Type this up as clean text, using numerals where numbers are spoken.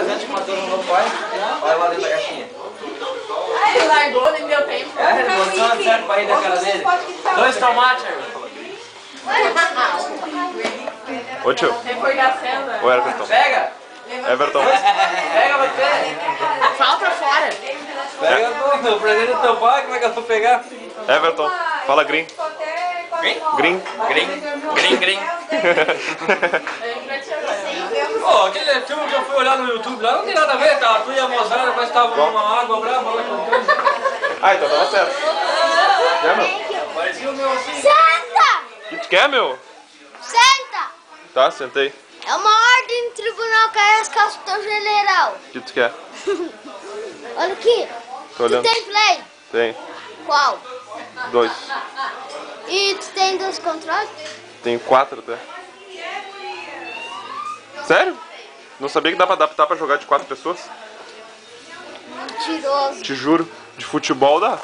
presente que o Matheus mandou pro pai. Olha lá dentro da caixinha. Ah, ele largou, nem deu tempo. É, ele botou uma certa pra ir da cara dele. 2 tomates, irmão. Ô tio. Recordação, né? Ô Everton. Pega! Everton. Pega você! Fala pra fora. Pega o presente do teu pai, como é que eu vou pegar? Everton. Fala green. Green? Green. Green. Pô, aquele filme que eu fui olhar no YouTube lá não tem nada a ver, tá? Tu e a moçada parece que estavam numa água brava lá cantando. Ah, então tava certo. Quer, meu? Parecia o meu assim. Senta! O que tu quer, meu? Senta! Tá, sentei. É uma ordem do tribunal que é capitão general. O que tu quer? Olha aqui. Tô olhando. Tu tem play? Tem. Qual? 2. E tu tem 2 controles? Tenho 4 até. Sério? Não sabia que dá pra adaptar pra jogar de 4 pessoas? Mentiroso. Te juro. De futebol dá.